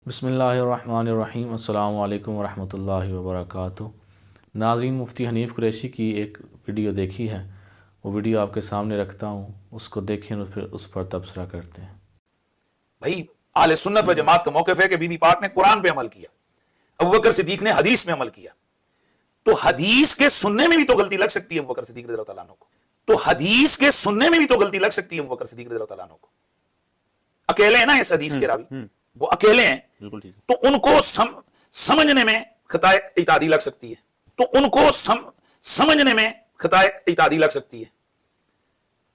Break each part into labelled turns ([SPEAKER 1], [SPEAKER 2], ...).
[SPEAKER 1] بسم اللہ الرحمن الرحیم۔ السلام علیکم ورحمۃ اللہ وبرکاتہ۔ ناظرین، مفتی حنیف قریشی کی ایک ویڈیو دیکھی ہے، وہ ویڈیو آپ کے سامنے رکھتا ہوں، اس کو دیکھیں اور پھر اس پر تبصرہ کرتے ہیں۔
[SPEAKER 2] بھائی اہل سنت و جماعت کا موقف ہے کہ بی بی پاک نے قرآن پہ عمل کیا، ابوبکر صدیق نے حدیث میں عمل کیا، تو حدیث کے سننے میں بھی تو غلطی لگ سکتی ہے ابوبکر صدیق رضی اللہ تعالیٰ عنہ کو، تو حدیث کے سننے میں بھی تو غلطی لگ سکتی ہے ابوبکر صدیق رضی اللہ تعالیٰ عنہ کو۔ اکیلے ہیں نا اس حدیث کے راوی، وہ اکیلے ہیں، تو ان کو سمجھنے میں خطا اجتہادی لگ سکتی ہے، تو ان کو سمجھنے میں خطا اجتہادی لگ سکتی ہے۔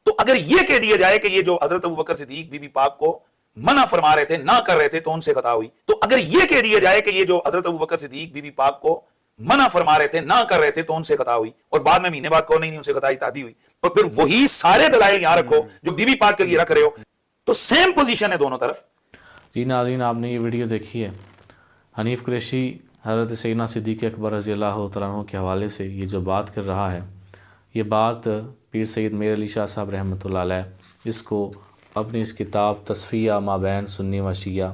[SPEAKER 2] تو اگر یہ کہہ دیا جائے کہ یہ جو حضرت ابوبکر صدیق بی بی پاک کو منع فرما رہے تھے، نہ کر رہے تھے، تو ان سے خطا ہوئی، تو اگر یہ کہہ دیا جائے کہ یہ جو حضرت ابوبکر صدیق بی بی پاک کو منع فرما رہے تھے، نہ کر رہے تھے، تو ان سے خطا ہوئی، اور بعد میں مہینے بعد کو نہیں ان سے خطا اجتہادی ہوئی، اور پھر وہی سارے دلائل یہاں رکھو جو بی بی پاک کے لیے رکھ رہے ہو، تو سیم پوزیشن ہے دونوں طرف۔
[SPEAKER 1] جی ناظرین، آپ نے یہ ویڈیو دیکھی ہے، حنیف قریشی حضرت سیدنا صدیق اکبر رضی اللہ تعالیٰ عنہ کے حوالے سے یہ جو بات کر رہا ہے، یہ بات پیر سید میر علی شاہ صاحب رحمۃ اللہ علیہ اس کو اپنی اس کتاب تصفیہ ما بین سنی و شیعہ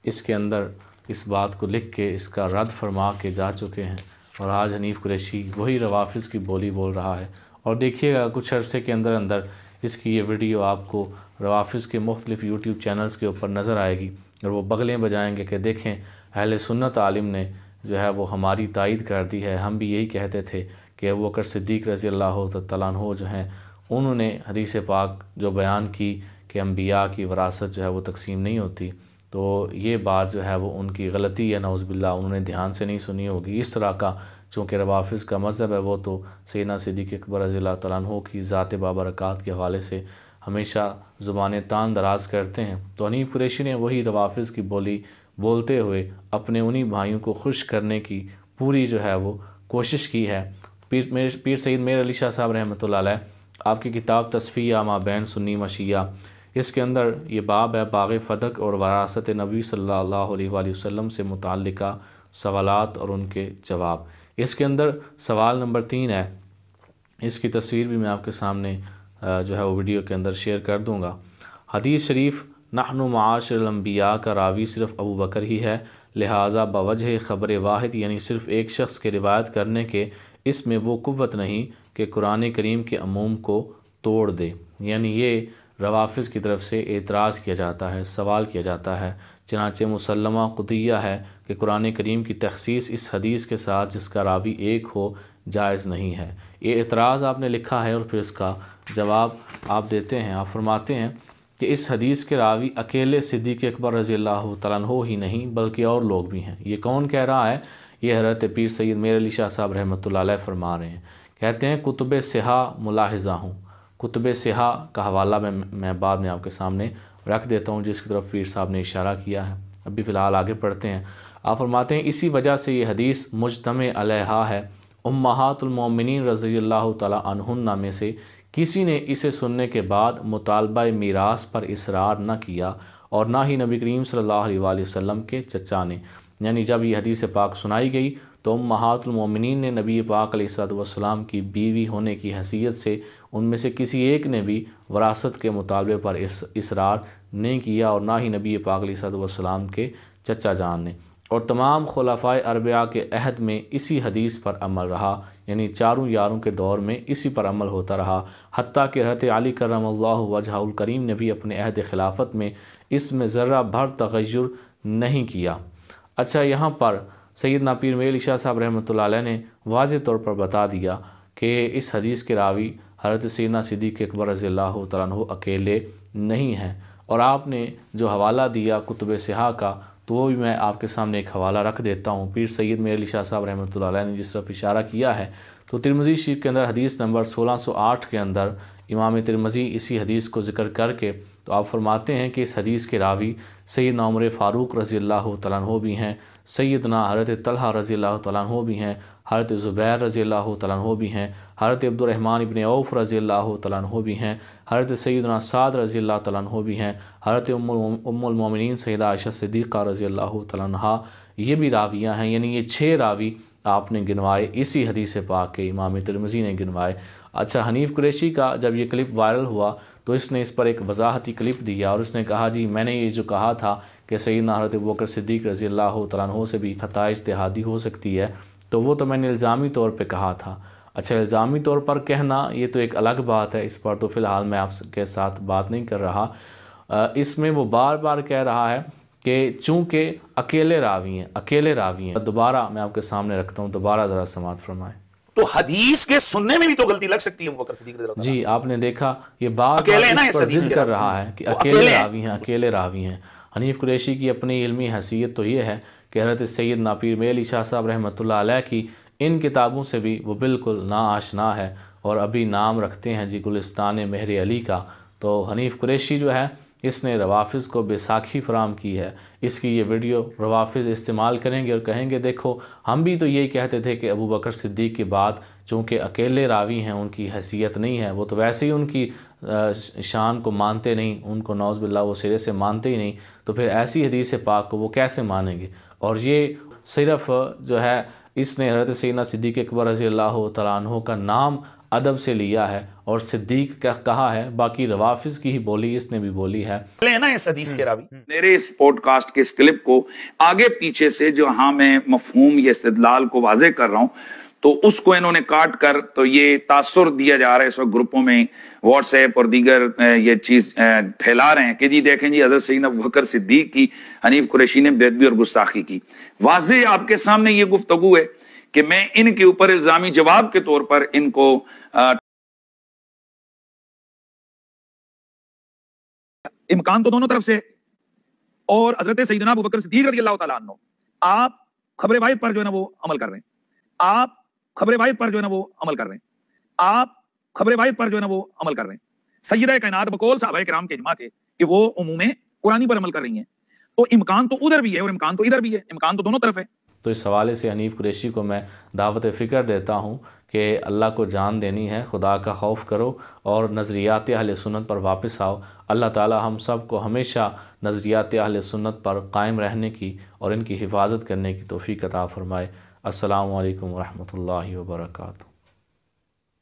[SPEAKER 1] اس کے اندر اس بات کو لکھ کے اس کا رد فرما کے جا چکے ہیں، اور آج حنیف قریشی وہی روافظ کی بولی بول رہا ہے۔ اور دیکھیے گا کچھ عرصے کے اندر اندر اس کی یہ ویڈیو آپ کو روافظ کے مختلف یوٹیوب چینلز کے اوپر نظر آئے گی، اور وہ بغلیں بجائیں گے کہ دیکھیں اہل سنت عالم نے جو ہے وہ ہماری تائید کر دی ہے، ہم بھی یہی کہتے تھے کہ ابوبکر صدیق رضی اللہ تعالیٰ عنہ جو ہیں انہوں نے حدیث پاک جو بیان کی کہ انبیاء کی وراثت جو ہے وہ تقسیم نہیں ہوتی، تو یہ بات جو ہے وہ ان کی غلطی ہے، نعوذ باللہ، انہوں نے دھیان سے نہیں سنی ہوگی۔ اس طرح کا چونکہ روافظ کا مذہب ہے، وہ تو سیدنا صدیق اکبر رضی اللہ تعالیٰ عنہ کی ذات بابرکات کے حوالے سے ہمیشہ زبانیں تان دراز کرتے ہیں، تو حنیف قریشی نے وہی روافظ کی بولی بولتے ہوئے اپنے انہی بھائیوں کو خوش کرنے کی پوری جو ہے وہ کوشش کی ہے۔ پیر سید میر علی شاہ صاحب رحمۃ اللہ علیہ آپ کی کتاب تصفیہ ما بین سنی و شیعہ، اس کے اندر یہ باب ہے باغ فدق اور وراثت نبی صلی اللہ علیہ وآلہ وسلم سے متعلقہ سوالات اور ان کے جواب۔ اس کے اندر سوال نمبر 3 ہے، اس کی تصویر بھی میں آپ کے سامنے جو ہے وہ ویڈیو کے اندر شیئر کر دوں گا۔ حدیث شریف نحن معاشر الانبیاء کا راوی صرف ابوبکر ہی ہے، لہٰذا بوجہ خبر واحد یعنی صرف ایک شخص کے روایت کرنے کے اس میں وہ قوت نہیں کہ قرآن کریم کے عموم کو توڑ دے۔ یعنی یہ روافظ کی طرف سے اعتراض کیا جاتا ہے، سوال کیا جاتا ہے، چنانچہ مسلمہ قطعیہ ہے کہ قرآن کریم کی تخصیص اس حدیث کے ساتھ جس کا راوی ایک ہو جائز نہیں ہے۔ یہ اعتراض آپ نے لکھا ہے اور پھر اس کا جواب آپ دیتے ہیں۔ آپ فرماتے ہیں کہ اس حدیث کے راوی اکیلے صدیق اکبر رضی اللہ تعالیٰ عنہ ہی نہیں بلکہ اور لوگ بھی ہیں۔ یہ کون کہہ رہا ہے؟ یہ حضرت پیر سید میر علی شاہ صاحب رحمۃ اللہ علیہ فرما رہے ہیں، کہتے ہیں کتب صحاح ملاحظہ ہوں۔ کتب صحاح کا حوالہ میں بعد میں آپ کے سامنے رکھ دیتا ہوں، جس کی طرف پیر صاحب نے اشارہ کیا ہے۔ ابھی فی الحال آگے پڑھتے ہیں۔ آپ فرماتے ہیں اسی وجہ سے یہ حدیث مجتمع علیہا ہے، امہات المومنین رضی اللہ تعالیٰ عنہن میں سے کسی نے اسے سننے کے بعد مطالبہ میراث پر اصرار نہ کیا، اور نہ ہی نبی کریم صلی اللہ علیہ وآلہ وسلم کے چچا نے۔ یعنی جب یہ حدیث پاک سنائی گئی تو امہات المومنین نے نبی پاک علیہ السلام کی بیوی ہونے کی حیثیت سے ان میں سے کسی ایک نے بھی وراثت کے مطالبے پر اصرار نہیں کیا، اور نہ ہی نبی پاک علیہ السلام کے چچا جان نے، اور تمام خلفائے اربعہ کے عہد میں اسی حدیث پر عمل رہا، یعنی چاروں یاروں کے دور میں اسی پر عمل ہوتا رہا، حتیٰ کہ حضرت علی کرم اللہ وجہہ الکریم نے بھی اپنے عہد خلافت میں اس میں ذرہ بھر تغیر نہیں کیا۔ اچھا، یہاں پر سیدنا پیر میر علی شاہ صاحب رحمۃ اللہ علیہ نے واضح طور پر بتا دیا کہ اس حدیث کے راوی حضرت سیدنا صدیق اکبر رضی اللہ تعالیٰ عنہ اکیلے نہیں ہیں، اور آپ نے جو حوالہ دیا کتب صحاح کا تو وہ بھی میں آپ کے سامنے ایک حوالہ رکھ دیتا ہوں۔ پیر سید میر علی شاہ صاحب رحمۃ اللہ علیہ نے جس طرف اشارہ کیا ہے تو ترمذی شریف کے اندر حدیث نمبر 1608 کے اندر امام ترمذی اسی حدیث کو ذکر کر کے تو آپ فرماتے ہیں کہ اس حدیث کے راوی سیدنا عمر فاروق رضی اللہ تعالیٰ عنہ بھی ہیں، سیدنا حضرت طلحہ رضی اللہ تعالیٰ عنہ بھی ہیں، حضرت زبیر رضی اللہ تعالیٰ عنہ بھی ہیں، حضرت عبد الرحمن ابن عوف رضی اللہ تعالیٰ عنہ بھی ہیں، حضرت سیدنا سعد رضی اللہ تعالیٰ عنہ بھی ہیں، حضرت ام المومنین سیدہ عائشہ صدیقہ رضی اللہ تعالیٰ عنہ یہ بھی راویہ ہیں۔ یعنی یہ 6 راوی آپ نے گنوائے، اسی حدیث پاک کے امام ترمذی نے گنوائے۔ اچھا، حنیف قریشی کا جب یہ کلپ وائرل ہوا تو اس نے اس پر ایک وضاحتی کلپ دیا، اور اس نے کہا جی میں نے یہ جو کہا تھا کہ سیدنا حضرت ابوبکر صدیق رضی اللہ تعالیٰ عنہ سے بھی خطا اجتہادی ہو سکتی ہے، تو وہ تو میں نے الزامی طور پہ کہا تھا۔ اچھا، الزامی طور پر کہنا یہ تو ایک الگ بات ہے، اس پر تو فی الحال میں آپ کے ساتھ بات نہیں کر رہا۔ اس میں وہ بار بار کہہ رہا ہے کہ چونکہ اکیلے راوی ہیں۔ دوبارہ میں آپ کے سامنے رکھتا ہوں، دوبارہ ذرا سماعت فرمائیں۔
[SPEAKER 2] تو حدیث کے سننے میں بھی تو غلطی لگ سکتی ہے ابوبکر صدیق رضی اللہ تعالیٰ
[SPEAKER 1] جی، آپ نے دیکھا یہ بار
[SPEAKER 2] اکیلے
[SPEAKER 1] بار
[SPEAKER 2] نا
[SPEAKER 1] اس
[SPEAKER 2] اس
[SPEAKER 1] پر
[SPEAKER 2] حدیث
[SPEAKER 1] ضد
[SPEAKER 2] کے
[SPEAKER 1] کر
[SPEAKER 2] راوی
[SPEAKER 1] رہا ہے کہ
[SPEAKER 2] وہ
[SPEAKER 1] اکیلے راوی ہیں۔ حنیف قریشی کی اپنی علمی حیثیت تو یہ ہے کہ حضرت سیدنا پیر میر علی شاہ صاحب رحمۃ اللہ علیہ کی ان کتابوں سے بھی وہ بالکل ناآشنا ہے، اور ابھی نام رکھتے ہیں جی گلستان مہر علی کا۔ تو حنیف قریشی جو ہے اس نے روافظ کو بیساکھی فراہم کی ہے۔ اس کی یہ ویڈیو روافظ استعمال کریں گے اور کہیں گے دیکھو ہم بھی تو یہی کہتے تھے کہ ابوبکر صدیق کے بعد چونکہ اکیلے راوی ہیں ان کی حیثیت نہیں ہے، وہ تو ویسے ہی ان کی شان کو مانتے نہیں، ان کو نعوذ باللہ وہ سرے سے مانتے ہی نہیں، تو پھر ایسی حدیث پاک کو وہ کیسے مانیں گے؟ اور یہ صرف جو ہے اس نے حضرت سیدنا صدیق اکبر رضی اللہ تعالیٰ عنہ کا نام ادب سے لیا ہے اور صدیق کا کہا ہے، باقی روافظ کی ہی بولی اس نے بھی بولی ہے۔
[SPEAKER 2] لے نا اس حدیث کے راوی۔
[SPEAKER 3] میرے اس پوڈ کاسٹ کے اس کلپ کو آگے پیچھے سے جو ہاں میں مفہوم یا استدلال کو واضح کر رہا ہوں تو اس کو انہوں نے کاٹ کر تو یہ تاثر دیا جا رہا ہے اس وقت گروپوں میں، واٹس ایپ اور دیگر یہ چیز پھیلا رہے ہیں کہ جی دیکھیں جی حضرت سیدنا ابوبکر صدیق کی حنیف قریشی نے بے ادبی اور گستاخی کی۔ واضح آپ کے سامنے یہ گفتگو ہے کہ میں ان کے اوپر الزامی جواب کے طور پر ان کو امکان تو دونوں طرف سے، اور حضرت سیدنا ابوبکر صدیق رضی اللہ تعالیٰ عنہ آپ خبر واحد پر جو ہے نا وہ عمل کر رہے ہیں، آپ خبر واحد پر جو ہے نا وہ عمل کر رہے ہیں، آپ خبر واحد پر جو ہے نا وہ عمل کر رہے ہیں۔ سیدہ کائنات بقول صحابہ کرام کے اجماع کے کہ وہ عموم قرآنی پر عمل کر رہی ہیں، تو امکان تو ادھر بھی ہے اور امکان تو ادھر بھی ہے، امکان تو دونوں طرف ہے۔
[SPEAKER 1] تو اس حوالے سے حنیف قریشی کو میں دعوت فکر دیتا ہوں کہ اللہ کو جان دینی ہے، خدا کا خوف کرو اور نظریات اہل سنت پر واپس آؤ۔ اللہ تعالی ہم سب کو ہمیشہ نظریات اہل سنت پر قائم رہنے کی اور ان کی حفاظت کرنے کی توفیق عطا فرمائے۔ السلام علیکم ورحمۃ اللہ وبرکاتہ۔